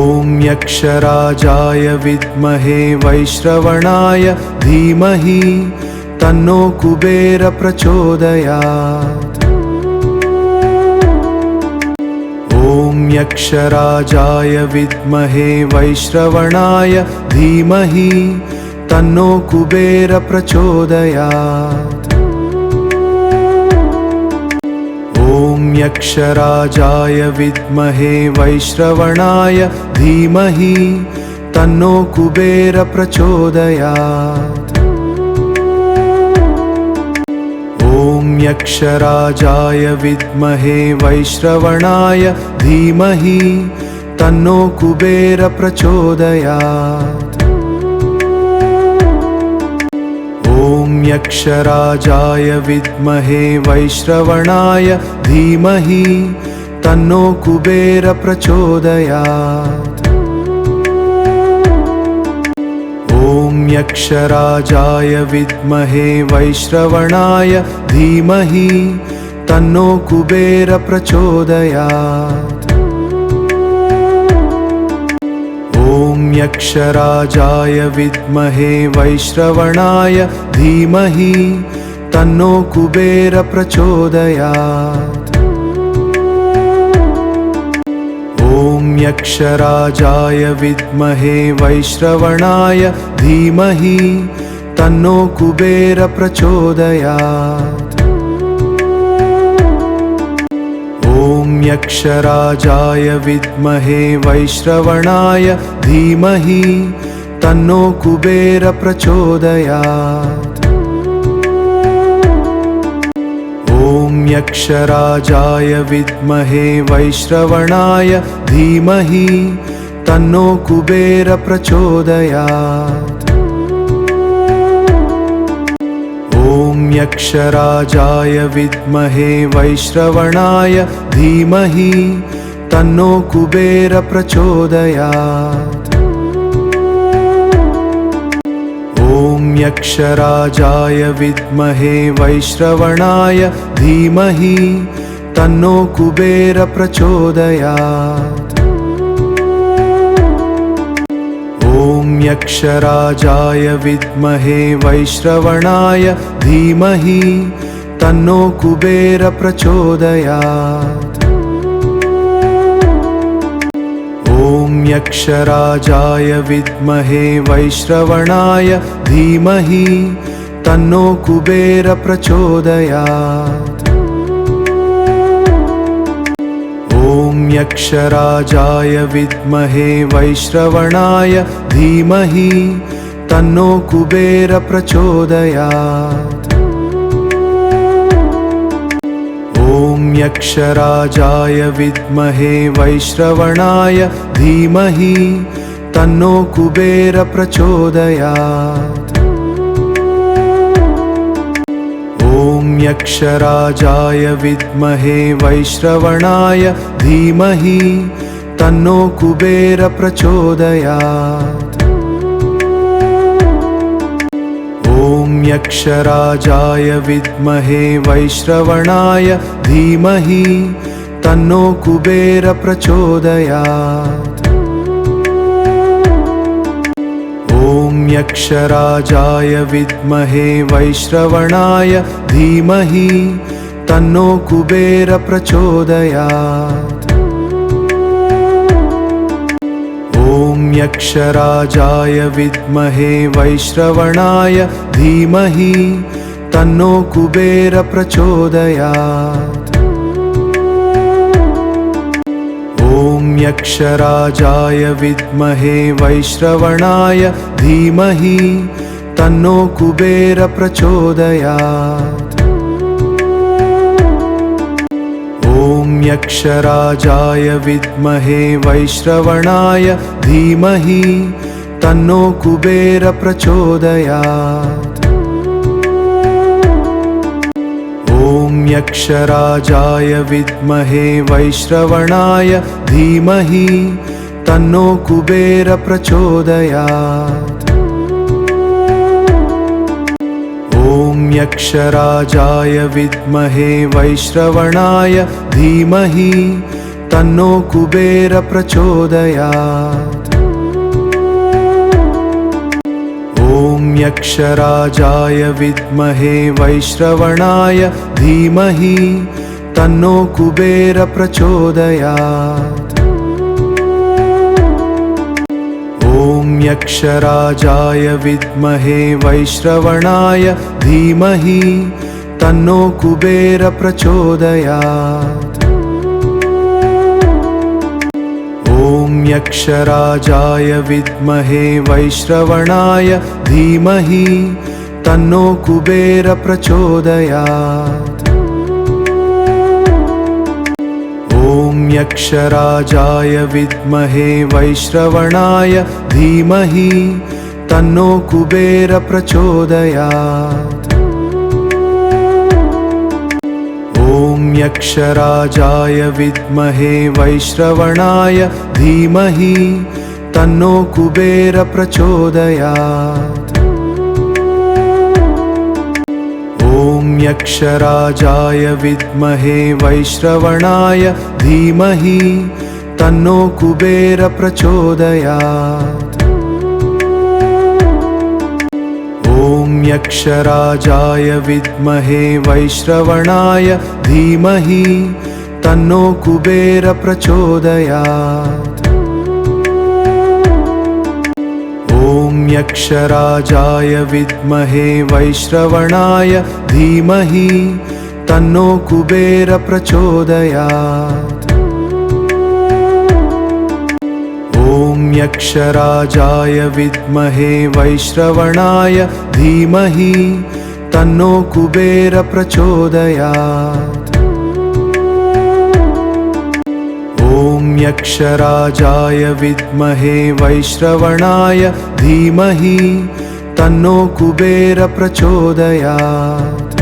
ॐ यक्षराजाय विद्महे वैश्रवणाय धीमहि तन्नो कुबेर प्रचोदयात्। ॐ यक्षराजाय विद्महे वैश्रवणाय धीमहि तन्नो कुबेर प्रचोदयात्। ॐ यक्षराजाय विद्महे वैश्रवणाय धीमहि तन्नो कुबेर प्रचोदयात्। ॐ यक्षराजाय विद्महे वैश्रवणाय धीमहि तन्नो कुबेर प्रचोदयात्। ॐ यक्षराजाय विद्महे वैश्रवणाय धीमहि तन्नो कुबेर प्रचोदयात्। ॐ यक्षराजाय विद्महे वैश्रवणाय धीमहि तन्नो कुबेर प्रचोदयात्। ॐ यक्षराजाय विद्महे वैश्रवणाय धीमहि तन्नो कुबेर प्रचोदयात्। ॐ यक्षराजाय विद्महे वैश्रवणाय धीमहि तन्नो कुबेर प्रचोदयात्। ॐ यक्षराजाय विद्महे वैश्रवणाय धीमहि तन्नो कुबेर प्रचोदयात्। ॐ यक्षराजाय विद्महे वैश्रवणाय धीमहि तन्नो कुबेर प्रचोदयात्। ॐ यक्षराजाय विद्महे वैश्रवणाय धीमहि तन्नो कुबेर प्रचोदयात्। ॐ यक्षराजाय विद्महे वैश्रवणाय धीमहि तन्नो कुबेर प्रचोदयात्। ॐ यक्षराजाय विद्महे वैश्रवणाय धीमहि तन्नो कुबेर प्रचोदयात्। ॐ यक्षराजाय विद्महे वैश्रवणाय धीमहि तन्नो कुबेर प्रचोदयात्। ॐ यक्षराजाय विद्महे वैश्रवणाय धीमहि तन्नो कुबेर प्रचोदयात्। ॐ यक्षराजाय विद्महे वैश्रवणाय धीमहि तन्नो कुबेर प्रचोदयात्। ॐ यक्षराजाय विद्महे वैश्रवणाय धीमहि तन्नो कुबेर प्रचोदयात्। ॐ यक्षराजाय विद्महे वैश्रवणाय धीमहि तन्नो कुबेर प्रचोदयात्। ॐ यक्षराजाय विद्महे वैश्रवणाय धीमहि तन्नो कुबेर प्रचोदयात्। ॐ यक्षराजाय विद्महे वैश्रवणाय धीमहि तन्नो कुबेर प्रचोदयात्। ॐ यक्षराजाय विद्महे वैश्रवणाय धीमहि तन्नो कुबेर प्रचोदयात्। ॐ यक्षराजाय विद्महे वैश्रवणाय धीमहि तन्नो कुबेर प्रचोदयात्। ॐ यक्षराजाय विद्महे वैश्रवणाय धीमहि तन्नो कुबेर प्रचोदयात्। ॐ यक्षराजाय विद्महे वैश्रवणाय धीमहि तन्नो कुबेर प्रचोदयात्। ॐ यक्षराजाय विद्महे वैश्रवणाय धीमहि तन्नो कुबेर प्रचोदयात्। ॐ यक्षराजाय विद्महे वैश्रवणाय धीमहि तन्नो कुबेर प्रचोदयात्। ॐ यक्षराजाय विद्महे वैश्रवणाय धीमहि तन्नो कुबेर प्रचोदयात्। ॐ यक्षराजाय विद्महे वैश्रवणाय धीमहि तन्नो कुबेर प्रचोदयात्। ॐ यक्षराजाय विद्महे वैश्रवणाय धीमहि तन्नो कुबेर प्रचोदयात्। ॐ यक्षराजाय विद्महे वैश्रवणाय धीमहि तन्नो कुबेर प्रचोदयात्। ॐ यक्षराजाय विद्महे वैश्रवणाय धीमहि तन्नो कुबेर प्रचोदयात्। ॐ यक्षराजाय विद्महे वैश्रवणाय धीमहि तन्नो कुबेर प्रचोदयात्। ॐ यक्षराजाय विद्महे वैश्रवणाय धीमहि तन्नो कुबेर प्रचोदयात्। ॐ यक्षराजाय विद्महे वैश्रवणाय धीमहि तन्नो कुबेर प्रचोदयात्।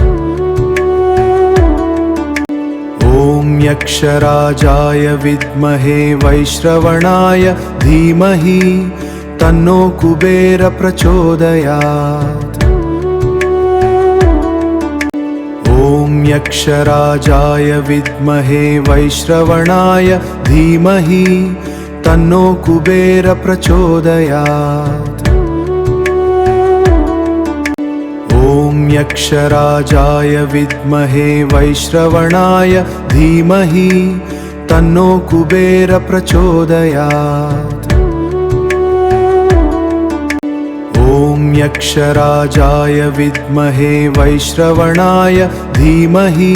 ॐ यक्षराजाय विद्महे वैश्रवणाय धीमहि तन्नो कुबेर प्रचोदयात्। ॐ यक्षराजाय विद्महे वैश्रवणाय धीमहि तन्नो कुबेर प्रचोदयात्। ॐ यक्षराजाय विद्महे वैश्रवणाय धीमहि तन्नो कुबेर प्रचोदयात्। ॐ यक्षराजाय विद्महे वैश्रवणाय धीमहि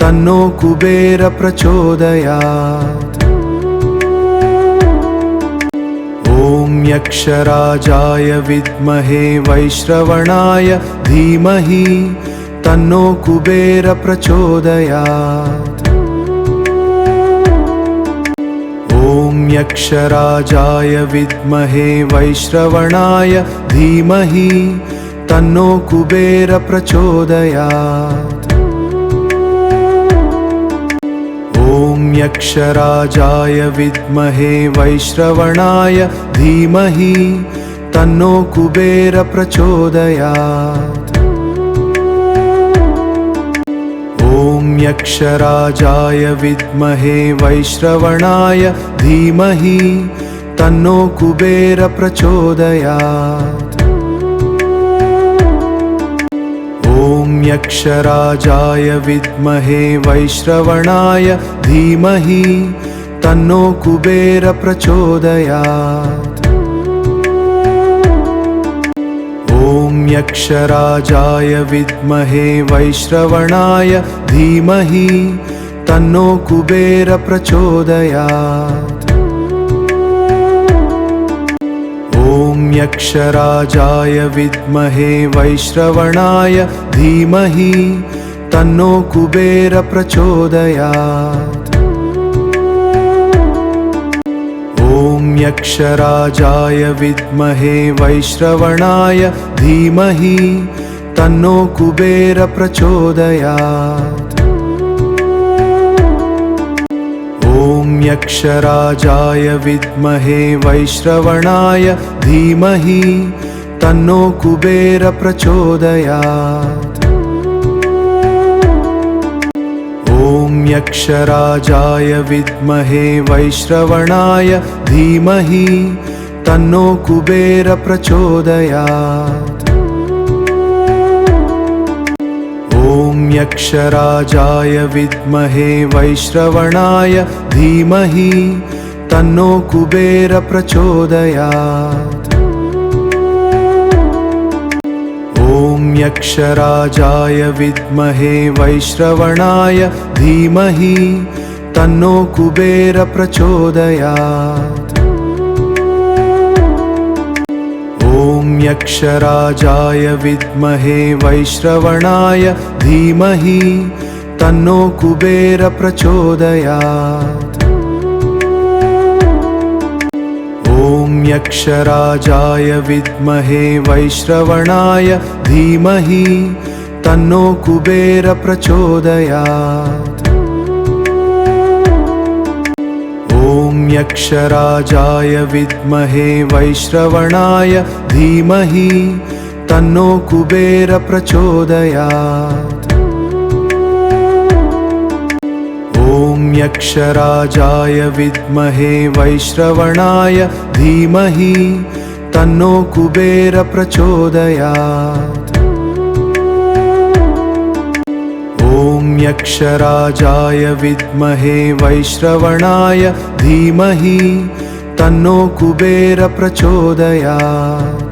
तन्नो कुबेर प्रचोदयात्। ॐ यक्षराजाय विद्महे वैश्रवणाय धीमहि तन्नो कुबेर प्रचोदयात्। ॐ यक्षराजाय विद्महे वैश्रवणाय धीमहि तन्नो कुबेर प्रचोदयात्। ॐ यक्षराजाय विद्महे वैश्रवणाय धीमहि तन्नो कुबेर प्रचोदयात्। ॐ यक्षराजाय विद्महे वैश्रवणाय धीमहि तन्नो कुबेर प्रचोदयात्। ॐ यक्षराजाय विद्महे वैश्रवणाय धीमहि तन्नो कुबेर प्रचोदयात्। ॐ यक्षराजाय विद्महे वैश्रवणाय धीमहि तन्नो कुबेर प्रचोदयात्। ॐ यक्षराजाय विद्महे वैश्रवणाय धीमहि तन्नो कुबेर प्रचोदयात्। ॐ यक्षराजाय विद्महे वैश्रवणाय धीमहि तन्नो कुबेर प्रचोदयात्। ॐ यक्षराजाय विद्महे वैश्रवणाय धीमहि तन्नो कुबेर प्रचोदयात्। ॐ यक्षराजाय विद्महे वैश्रवणाय धीमहि तन्नो कुबेर प्रचोदयात्। ॐ यक्षराजाय विद्महे वैश्रवणाय धीमहि तन्नो कुबेर प्रचोदयात्। ॐ यक्षराजाय विद्महे वैश्रवणाय धीमहि तन्नो कुबेर प्रचोदयात्। ॐ यक्षराजाय विद्महे वैश्रवणाय धीमहि तन्नो कुबेर प्रचोदयात्। ॐ यक्षराजाय विद्महे वैश्रवणाय धीमहि तन्नो कुबेर प्रचोदयात्। ॐ यक्षराजाय विद्महे वैश्रवणाय धीमहि तन्नो कुबेर प्रचोदयात्। ॐ यक्षराजाय विद्महे वैश्रवणाय धीमहि तन्नो कुबेर प्रचोदयात्। ॐ यक्षराजाय विद्महे वैश्रवणाय धीमहि तन्नो कुबेर प्रचोदयात्।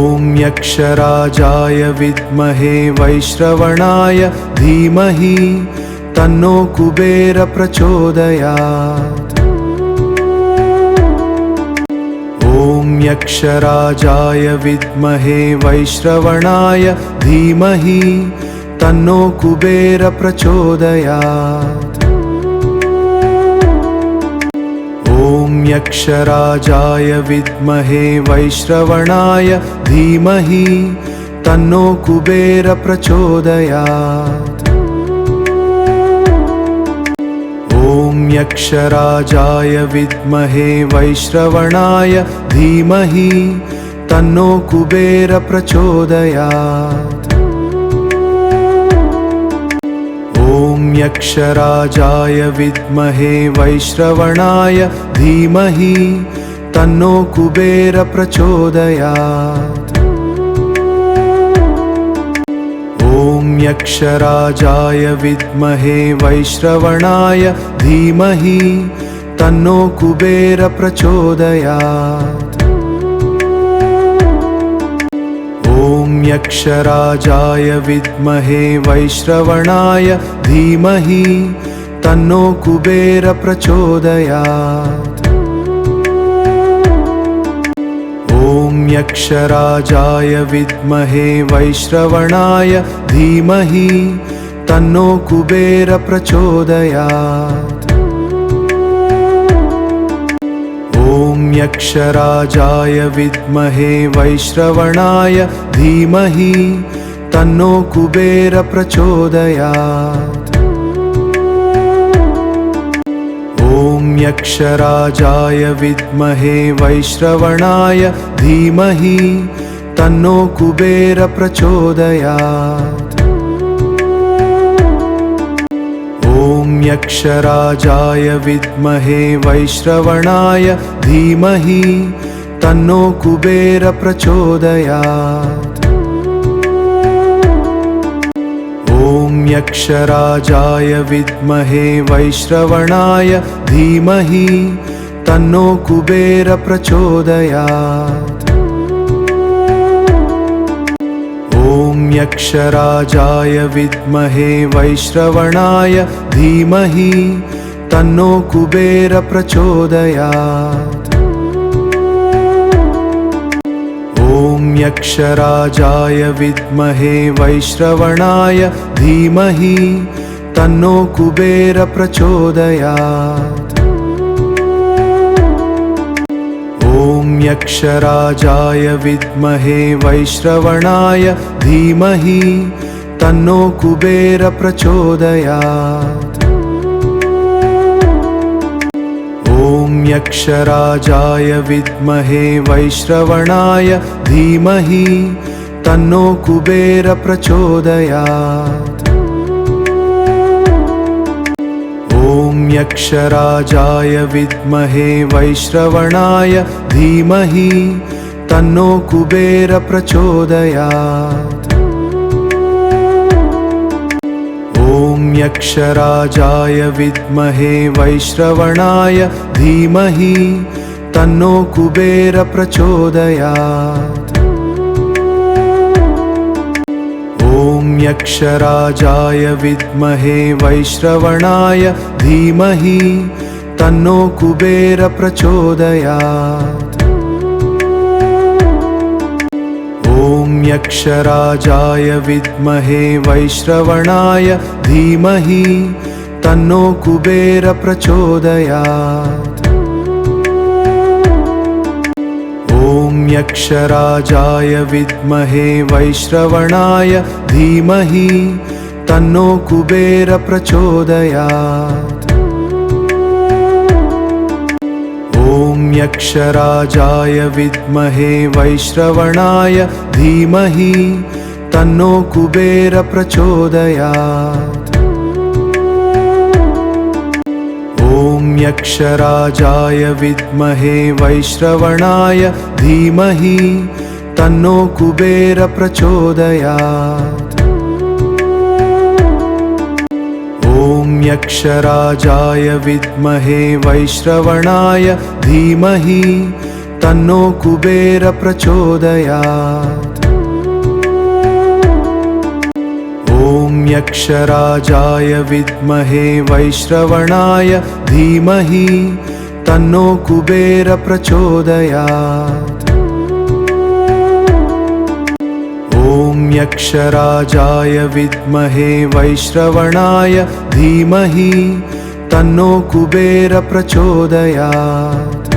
ॐ यक्षराजाय विद्महे वैश्रवणाय धीमहि तन्नो कुबेर प्रचोदयात्। ॐ यक्षराजाय विद्महे वैश्रवणाय धीमहि तन्नो कुबेर प्रचोदयात्। ॐ यक्षराजाय विद्महे वैश्रवणाय धीमहि तन्नो कुबेर प्रचोदयात्। ॐ यक्षराजाय विद्महे वैश्रवणाय धीमहि तन्नो कुबेर प्रचोदयात्। ॐ यक्षराजाय विद्महे वैश्रवणाय धीमहि तन्नो कुबेर प्रचोदयात्। ॐ यक्षराजाय विद्महे वैश्रवणाय धीमहि तन्नो कुबेर प्रचोदयात्। ॐ यक्षराजाय विद्महे वैश्रवणाय धीमहि तन्नो कुबेर प्रचोदयात्। ॐ यक्षराजाय विद्महे वैश्रवणाय धीमहि तन्नो कुबेर प्रचोदयात्। ॐ यक्षराजाय विद्महे वैश्रवणाय धीमहि तन्नो कुबेर प्रचोदयात्। ॐ यक्षराजाय विद्महे वैश्रवणाय धीमहि तन्नो कुबेर प्रचोदयात्। ॐ यक्षराजाय विद्महे वैश्रवणाय धीमहि तन्नो कुबेर प्रचोदयात्। ॐ यक्षराजाय विद्महे वैश्रवणाय धीमहि तन्नो कुबेर प्रचोदयात्। ॐ यक्षराजाय विद्महे वैश्रवणाय धीमहि तन्नो कुबेर प्रचोदयात्। ॐ यक्षराजाय विद्महे वैश्रवणाय धीमहि तन्नो कुबेर प्रचोदयात्। ॐ यक्षराजाय विद्महे वैश्रवणाय धीमहि तन्नो कुबेर प्रचोदयात्। ॐ यक्षराजाय विद्महे वैश्रवणाय धीमहि तन्नो कुबेर प्रचोदयात्। यक्षराजाय विद्महे वैश्रवणाय धीमहि तन्नो कुबेर प्रचोदयात्। ॐ यक्षराजाय विद्महे वैश्रवणाय धीमहि तन्नो कुबेर प्रचोदयात्। ॐ यक्षराजाय विद्महे वैश्रवणाय धीमहि तन्नो कुबेर प्रचोदयात्। ॐ यक्षराजाय विद्महे वैश्रवणाय धीमहि तन्नो कुबेर प्रचोदयात्। ॐ यक्षराजाय विद्महे वैश्रवणाय धीमहि तन्नो कुबेर प्रचोदयात्। ॐ यक्षराजाय विद्महे वैश्रवणाय धीमहि तन्नो कुबेर प्रचोदयात्। ॐ यक्षराजाय विद्महे वैश्रवणाय धीमहि तन्नो कुबेर प्रचोदयात्। ॐ यक्षराजाय विद्महे वैश्रवणाय धीमहि तन्नो कुबेर प्रचोदयात्। ॐ यक्षराजाय विद्महे वैश्रवणाय धीमहि तन्नो कुबेर प्रचोदयात्। ॐ यक्षराजाय विद्महे वैश्रवणाय धीमहि तन्नो कुबेर प्रचोदयात्।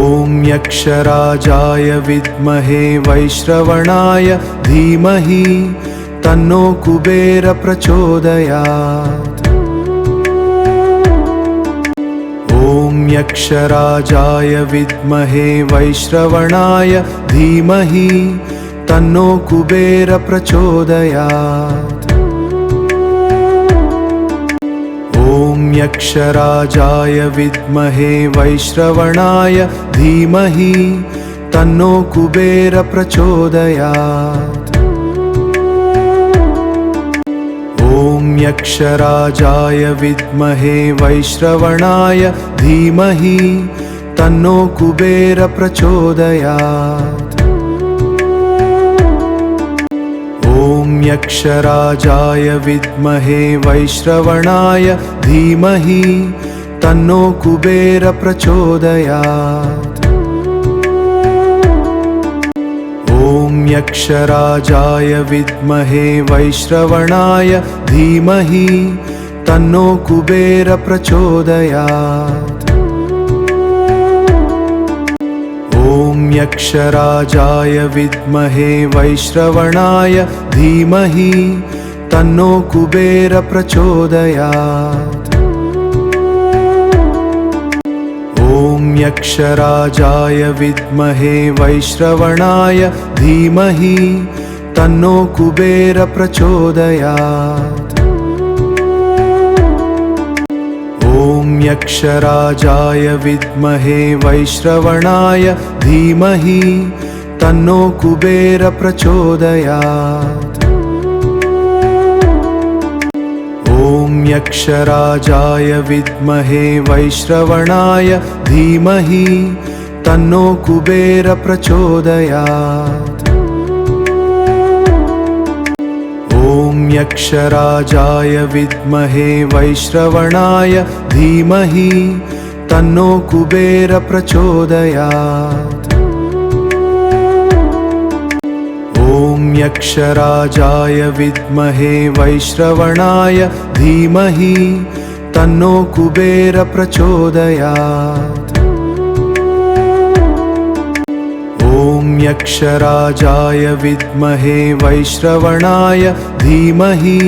ॐ यक्षराजाय विद्महे वैश्रवणाय धीमहि तन्नो कुबेर प्रचोदयात्। ॐ यक्षराजाय विद्महे वैश्रवणाय धीमहि तन्नो कुबेर प्रचोदयात्। ॐ यक्षराजाय विद्महे वैश्रवणाय धीमहि तन्नो कुबेर प्रचोदयात्। ॐ यक्षराजाय विद्महे वैश्रवणाय धीमहि तन्नो कुबेर प्रचोदयात्। ॐ यक्षराजाय विद्महे वैश्रवणाय धीमहि तन्नो कुबेर प्रचोदयात्। ॐ यक्षराजाय विद्महे वैश्रवणाय धीमहि तन्नो कुबेर प्रचोदयात्। ॐ यक्षराजाय विद्महे वैश्रवणाय धीमहि तन्नो कुबेर प्रचोदयात्। ॐ यक्षराजाय विद्महे वैश्रवणाय धीमहि तन्नो कुबेर प्रचोदयात्। ॐ यक्षराजाय विद्महे वैश्रवणाय धीमहि तन्नो कुबेर प्रचोदयात्। ॐ यक्षराजाय विद्महे वैश्रवणाय धीमहि तन्नो कुबेर प्रचोदयात्। ॐ यक्षराजाय विद्महे वैश्रवणाय धीमहि तन्नो कुबेर प्रचोदयात्। ॐ यक्षराजाय विद्महे वैश्रवणाय धीमहि तन्नो कुबेर प्रचोदयात्। ॐ यक्षराजाय विद्महे वैश्रवणाय धीमहि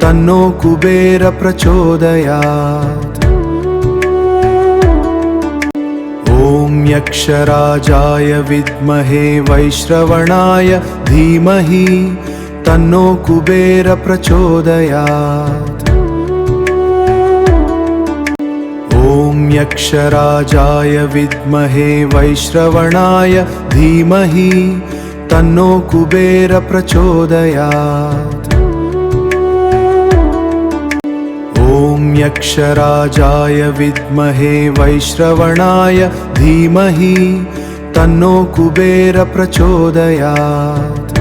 तन्नो कुबेर प्रचोदयात्। ॐ यक्षराजाय विद्महे वैश्रवणाय धीमहि तन्नो कुबेर प्रचोदयात्। ॐ यक्षराजाय विद्महे वैश्रवणाय धीमहि तन्नो कुबेर प्रचोदयात्। ॐ यक्षराजाय विद्महे वैश्रवणाय धीमहि तन्नो कुबेर प्रचोदयात्।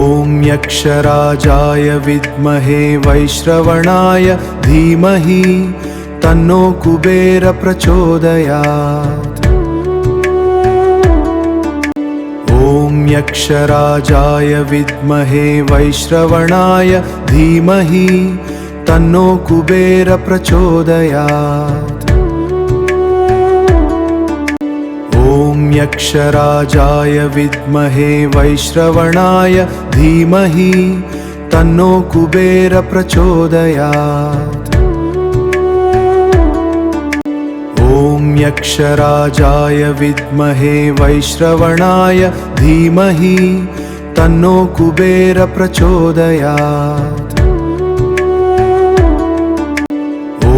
ॐ यक्षराजाय विद्महे वैश्रवणाय धीमहि तन्नो कुबेर प्रचोदयात्। ॐ यक्षराजाय विद्महे वैश्रवणाय धीमहि तन्नो कुबेर प्रचोदयात्। ॐ यक्षराजाय विद्महे वैश्रवणाय धीमहि तन्नो कुबेर प्रचोदयात्। ॐ यक्षराजाय विद्महे वैश्रवणाय धीमहि तन्नो कुबेर प्रचोदयात्।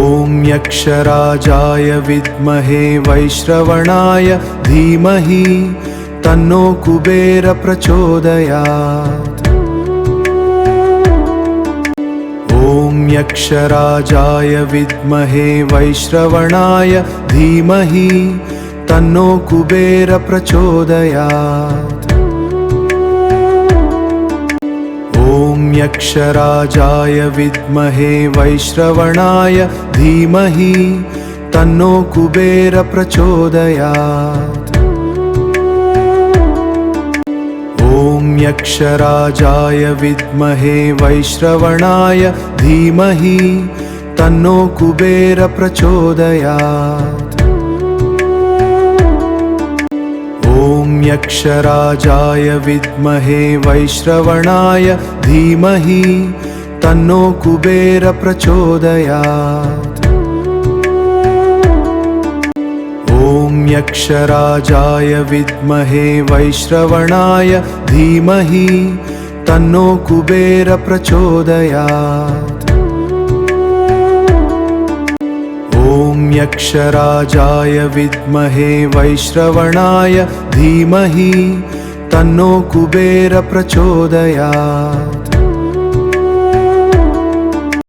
ॐ यक्षराजाय विद्महे वैश्रवणाय धीमहि तन्नो कुबेर प्रचोदयात्। ॐ यक्षराजाय विद्महे वैश्रवणाय धीमहि तन्नो कुबेर प्रचोदयात्। ॐ यक्षराजाय विद्महे वैश्रवणाय धीमहि तन्नो कुबेर प्रचोदयात्। ॐ यक्षराजाय विद्महे वैश्रवणाय धीमहि तन्नो कुबेर प्रचोदयात्। ॐ यक्षराजाय विद्महे वैश्रवणाय धीमहि तन्नो कुबेर प्रचोदयात्। ॐ यक्षराजाय विद्महे वैश्रवणाय धीमहि तन्नो कुबेर प्रचोदयात्। ॐ यक्षराजाय विद्महे वैश्रवणाय धीमहि तन्नो कुबेर प्रचोदयात्।